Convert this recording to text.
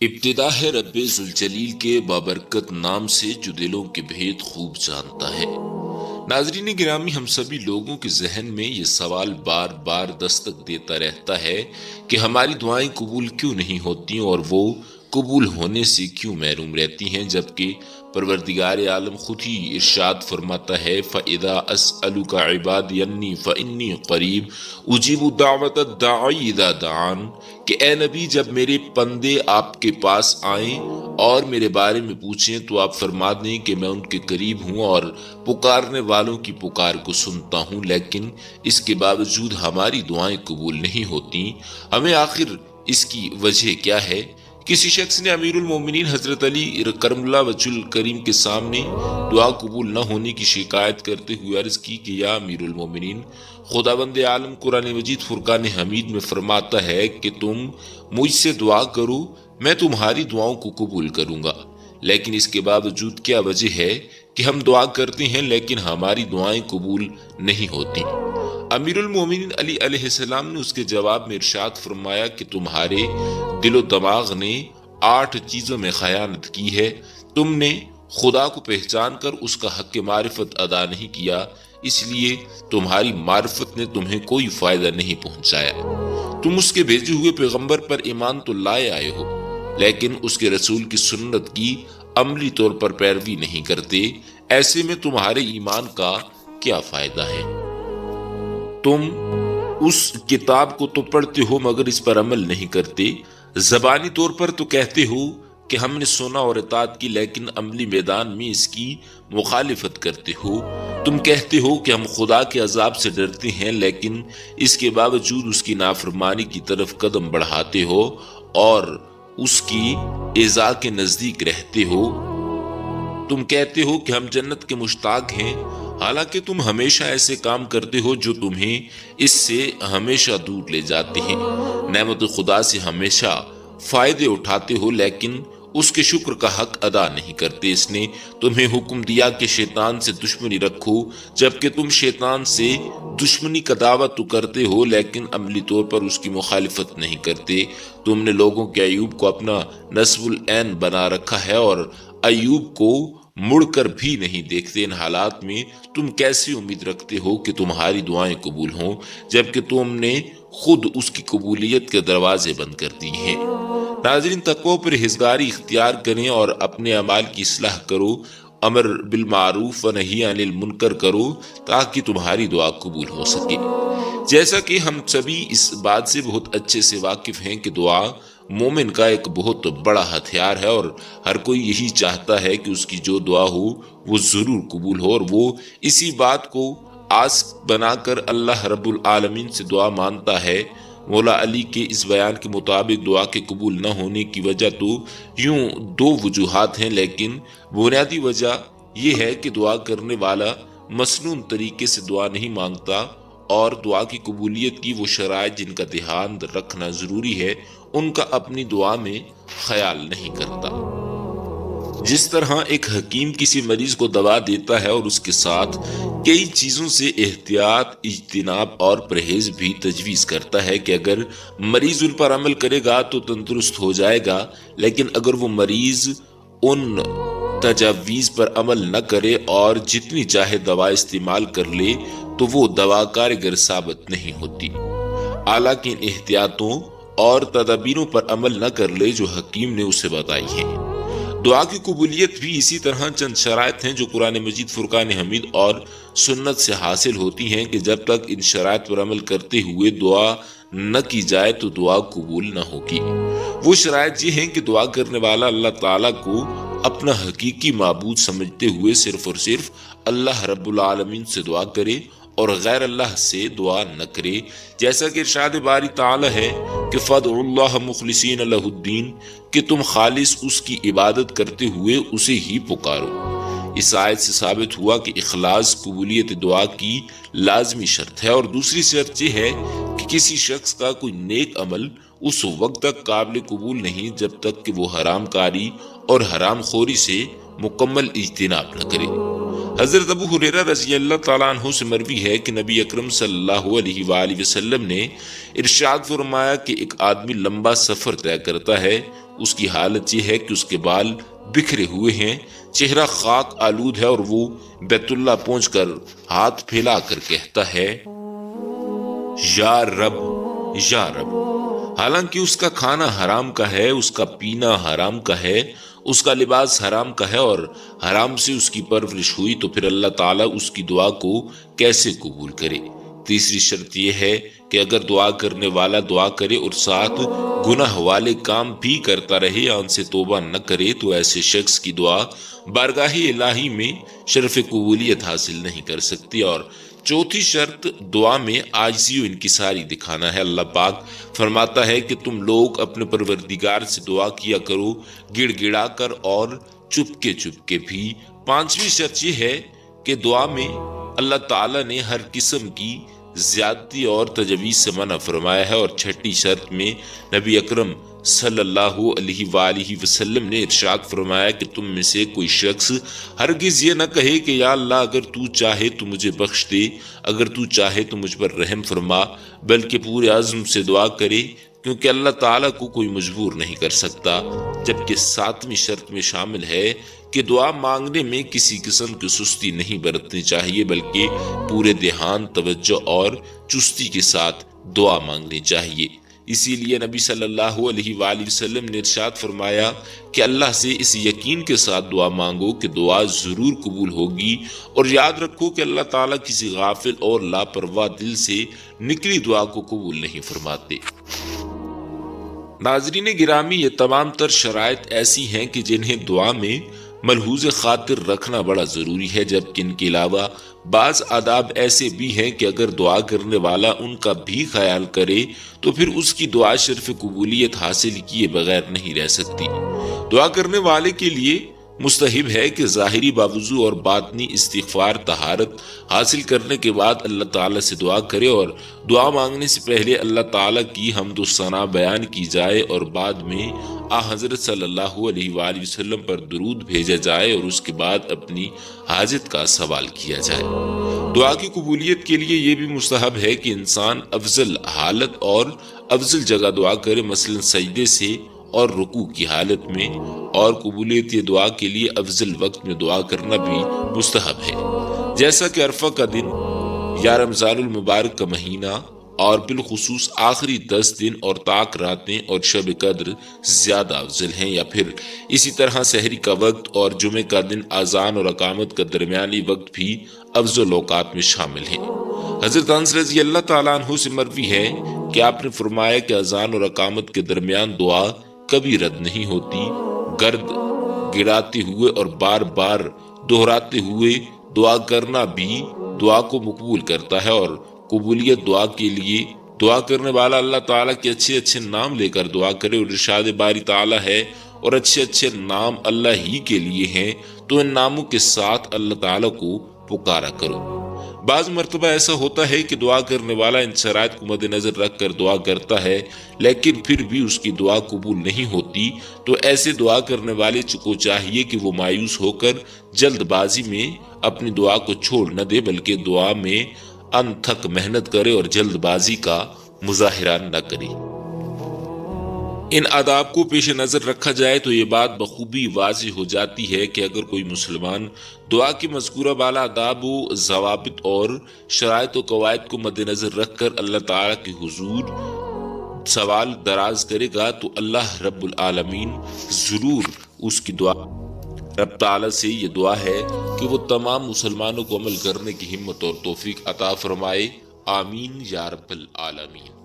ابتدا ہے رب ذوالجلیل کے بابرکت نام سے جو دلوں کے بھید خوب جانتا ہے۔ ناظرین گرامی، ہم سبھی لوگوں کے ذہن میں یہ سوال بار بار دستک دیتا رہتا ہے کہ ہماری دعائیں قبول کیوں نہیں ہوتی اور وہ قبول ہونے سے کیوں محروم رہتی ہیں، جبکہ پروردگار عالم خود ہی ارشاد فرماتا ہے فَإِذَا أَسْأَلُكَ عِبَادِي عَنِّي فَإِنِّي قَرِيبٌ أُجِيبُ دَعْوَةَ الدَّاعِ إِذَا دَعَانِ، کہ اے نبی جب میرے بندے آپ کے پاس آئیں اور میرے بارے میں پوچھیں تو آپ فرما دیں کہ میں ان کے قریب ہوں اور پکارنے والوں کی پکار کو سنتا ہوں، لیکن اس کے باوجود ہماری دعائیں قبول نہیں ہوتی۔ ہمیں آخر اس کی وجہ کیا ہے؟ کسی شخص نے امیر المومنین حضرت علی کرم اللہ وجہ الکریم کے سامنے دعا قبول نہ ہونے کی شکایت کرتے ہوئے عرض کی کہ یا امیر المومنین، خداوند عالم قرآن مجید فرقان حمید میں فرماتا ہے کہ تم مجھ سے دعا کرو، میں تمہاری دعاؤں کو قبول کروں گا، لیکن اس کے باوجود کیا وجہ ہے کہ ہم دعا کرتے ہیں لیکن ہماری دعائیں قبول نہیں ہوتی؟ امیر المومنین علی علیہ السلام نے اس کے جواب میں ارشاد فرمایا کہ تمہارے دل و دماغ نے 8 چیزوں میں خیانت کی ہے۔ تم نے خدا کو پہچان کر اس کا حق معرفت ادا نہیں کیا، اس لیے تمہاری معرفت نے تمہیں کوئی فائدہ نہیں پہنچایا۔ تم اس کے بھیجے ہوئے پیغمبر پر ایمان تو لائے آئے ہو، لیکن اس کے رسول کی سنت کی عملی طور پر پیروی نہیں کرتے، ایسے میں تمہارے ایمان کا کیا فائدہ ہے؟ تم اس کتاب کو تو پڑھتے ہو مگر اس پر عمل نہیں کرتے، زبانی طور پر تو کہتے ہو کہ ہم نے سنا اور اطاعت کی، لیکن عملی میدان میں اس کی مخالفت کرتے ہو۔ تم کہتے ہو کہ ہم خدا کے عذاب سے ڈرتے ہیں، لیکن اس کے باوجود اس کی نافرمانی کی طرف قدم بڑھاتے ہو اور اس کی ایذا کے نزدیک رہتے ہو۔ تم کہتے ہو کہ ہم جنت کے مشتاق ہیں، حالانکہ تم ہمیشہ ایسے کام کرتے ہو جو تمہیں اس سے ہمیشہ دور لے جاتے ہیں۔ نعمت خدا سے ہمیشہ فائدے اٹھاتے ہو لیکن اس کے شکر کا حق ادا نہیں کرتے۔ اس نے تمہیں حکم دیا کہ شیطان سے دشمنی رکھو، جبکہ تم شیطان سے دشمنی کا دعویٰ تو کرتے ہو لیکن عملی طور پر اس کی مخالفت نہیں کرتے۔ تم نے لوگوں کے ایوب کو اپنا نصب العین بنا رکھا ہے اور ایوب کو مڑ کر بھی نہیں دیکھتے۔ ان حالات میں تم کیسی امید رکھتے ہو کہ تمہاری دعائیں قبول ہوں، جبکہ تم نے خود اس کی قبولیت کے دروازے بند کر دی ہیں۔ ناظرین، تقوی و پرہیزگاری اختیار کریں اور اپنے اعمال کی اصلاح کرو، امر بالمعروف و نہی عن المنکر کرو تاکہ تمہاری دعا قبول ہو سکے۔ جیسا کہ ہم سبھی اس بات سے بہت اچھے سے واقف ہیں کہ دعا مومن کا ایک بہت بڑا ہتھیار ہے اور ہر کوئی یہی چاہتا ہے کہ اس کی جو دعا ہو وہ ضرور قبول ہو، اور وہ اسی بات کو آس بنا کر اللہ رب العالمین سے دعا مانتا ہے۔ مولا علی کے اس بیان کے مطابق دعا کے قبول نہ ہونے کی وجہ تو یوں 2 وجوہات ہیں، لیکن بنیادی وجہ یہ ہے کہ دعا کرنے والا مسنون طریقے سے دعا نہیں مانگتا اور دعا کی قبولیت کی وہ شرائط جن کا دھیان رکھنا ضروری ہے ان کا اپنی دعا میں خیال نہیں کرتا۔ جس طرح ایک حکیم کسی مریض کو دوا دیتا ہے اور اس کے ساتھ کئی چیزوں سے احتیاط، اجتناب اور پرہیز بھی تجویز کرتا ہے کہ اگر مریض ان پر عمل کرے گا تو تندرست ہو جائے گا، لیکن اگر وہ مریض ان تجاویز پر عمل نہ کرے اور جتنی چاہے دوا استعمال کر لے تو وہ دوا کارگر ثابت نہیں ہوتی۔ حالانکہ ان احتیاطوں اور تدابیروں پر عمل نہ کر لے جو حکیم نے اسے بتائی ہیں۔ دعا کی قبولیت بھی اسی طرح چند شرائط ہیں جو قرآن مجید فرقان حمید اور سنت سے حاصل ہوتی ہیں کہ جب تک ان شرائط پر عمل کرتے ہوئے دعا نہ کی جائے تو دعا قبول نہ ہوگی۔ وہ شرائط یہ ہیں کہ دعا کرنے والا اللہ تعالیٰ کو اپنا حقیقی معبود سمجھتے ہوئے صرف اور صرف اللہ رب العالمین سے دعا کرے اور غیر اللہ سے دعا نہ کرے، جیسا کہ ارشاد باری تعالی ہے کہ فَادْعُوا اللَّهَ مُخْلِصِينَ لَهُ الدِّينَ، کہ تم خالص اس کی عبادت کرتے ہوئے اسے ہی پکارو۔ اس آیت سے ثابت ہوا کہ اخلاص قبولیت دعا کی لازمی شرط ہے، اور دوسری شرط یہ ہے کہ کسی شخص کا کوئی نیک عمل اس وقت تک قابل قبول نہیں جب تک کہ وہ حرام کاری اور حرام خوری سے مکمل اجتناب نہ کرے۔ حضرت ابو ہریرہ رضی اللہ تعالیٰ عنہ سے مروی ہے کہ نبی اکرم صلی اللہ علیہ وآلہ وسلم نے ارشاد فرمایا کہ ایک آدمی لمبا سفر طے کرتا ہے، اس کی حالت یہ ہے کہ اس کے بال بکھرے ہوئے ہیں، چہرہ خاک آلود ہے، اور وہ بیت اللہ پہنچ کر ہاتھ پھیلا کر کہتا ہے یا رب یا رب، حالانکہ اس کا کھانا حرام کا ہے، اس کا پینا حرام کا ہے، اس کا لباس حرام کا ہے، اور حرام سے اس کی پرورش ہوئی، تو پھر اللہ تعالیٰ اس کی دعا کو کیسے قبول کرے؟ تیسری شرط یہ ہے کہ اگر دعا کرنے والا دعا کرے اور ساتھ گناہ والے کام بھی کرتا رہے یا ان سے توبہ نہ کرے تو ایسے شخص کی دعا بارگاہ الہی میں شرف قبولیت حاصل نہیں کر سکتی۔ اور چوتھی شرط دعا میں عاجزی و انکساری دکھانا ہے۔ اللہ پاک فرماتا ہے کہ تم لوگ اپنے پروردگار سے دعا کیا کرو گڑ گڑا کر اور چپ کے بھی۔ پانچویں شرط یہ ہے کہ دعا میں اللہ تعالیٰ نے ہر قسم کی زیادتی اور تجویز سے منع فرمایا ہے۔ اور چھٹی شرط میں نبی اکرم صلی اللہ علیہ وآلہ وسلم نے ارشاد فرمایا کہ تم میں سے کوئی شخص ہرگز یہ نہ کہے کہ یا اللہ اگر تو چاہے تو مجھے بخش دے، اگر تو چاہے تو مجھ پر رحم فرما، بلکہ پورے عزم سے دعا کرے، کیونکہ اللہ تعالیٰ کو کوئی مجبور نہیں کر سکتا۔ جبکہ ساتویں شرط میں شامل ہے کہ دعا مانگنے میں کسی قسم کی سستی نہیں برتنی چاہیے، بلکہ پورے دھیان، توجہ اور چستی کے ساتھ دعا مانگنی چاہیے۔ اسی لیے نبی صلی اللہ علیہ وآلہ وسلم نے ارشاد فرمایا کہ اللہ سے اس یقین کے ساتھ دعا مانگو کہ دعا ضرور قبول ہوگی، اور یاد رکھو کہ اللہ تعالیٰ کسی غافل اور لاپرواہ دل سے نکلی دعا کو قبول نہیں فرماتے۔ ناظرین گرامی، یہ تمام تر شرائط ایسی ہیں کہ جنہیں دعا میں ملحوظ خاطر رکھنا بڑا ضروری ہے، جبکہ ان کے علاوہ بعض آداب ایسے بھی ہیں کہ اگر دعا کرنے والا ان کا بھی خیال کرے تو پھر اس کی دعا شرف قبولیت حاصل کیے بغیر نہیں رہ سکتی۔ دعا کرنے والے کے لیے مستحب ہے کہ ظاہری باوضو اور باطنی استغفار طہارت حاصل کرنے کے بعد اللہ تعالیٰ سے دعا کرے، اور دعا مانگنے سے پہلے اللہ تعالیٰ کی حمد و ثنا بیان کی جائے، اور بعد میں حضرت صلی اللہ علیہ وآلہ وسلم پر درود بھیجا جائے، اور اس کے بعد اپنی حاجت کا سوال کیا جائے۔ دعا کی قبولیت کے لیے یہ بھی مستحب ہے کہ انسان افضل حالت اور افضل جگہ دعا کرے، مثلا سجدے سے اور رکوع کی حالت میں، اور قبولیت دعا کے لیے افضل وقت میں دعا کرنا بھی مستحب ہے، جیسا کہ عرفہ کا دن یا رمضان المبارک کا مہینہ، اور بالخصوص آخری 10 دن اور طاق راتیں اور شب قدر زیادہ افضل ہیں، یا پھر اسی طرح سحری کا وقت اور جمعہ کا دن اذان اور اقامت کا درمیانی وقت بھی افضل اوقات میں شامل ہیں۔ حضرت انس رضی اللہ تعالیٰ عنہ سے مروی ہے کہ آپ نے فرمایا کہ اذان اور اقامت کے درمیان دعا کبھی رد نہیں ہوتی، گرد گراتے ہوئے اور بار بار دہراتے ہوئے دعا کرنا بھی دعا کو مقبول کرتا ہے، اور قبولیت دعا کے لیے دعا کرنے والا اللہ تعالیٰ کے اچھے اچھے نام لے کر دعا کرے، اور ارشاد باری تعالیٰ ہے اور اچھے اچھے نام اللہ ہی کے لیے ہیں، تو ان ناموں کے ساتھ اللہ تعالیٰ کو پکارا کرو۔ بعض مرتبہ ایسا ہوتا ہے کہ دعا کرنے والا ان شرائط کو مد نظر رکھ کر دعا کرتا ہے لیکن پھر بھی اس کی دعا قبول نہیں ہوتی، تو ایسے دعا کرنے والے کو چاہیے کہ وہ مایوس ہو کر جلد بازی میں اپنی دعا کو چھوڑ نہ دے، بلکہ دعا میں انتھک محنت کرے اور جلد بازی کا مظاہرہ نہ کرے۔ ان آداب کو پیش نظر رکھا جائے تو یہ بات بخوبی واضح ہو جاتی ہے کہ اگر کوئی مسلمان دعا کی مذکورہ بالا آداب و ضوابط اور شرائط و قواعد کو مد نظر رکھ کر اللہ تعالیٰ کے حضور سوال دراز کرے گا تو اللہ رب العالمین ضرور اس کی دعا رب تعالیٰ سے یہ دعا ہے کہ وہ تمام مسلمانوں کو عمل کرنے کی ہمت اور توفیق عطا فرمائے، آمین یا رب العالمین۔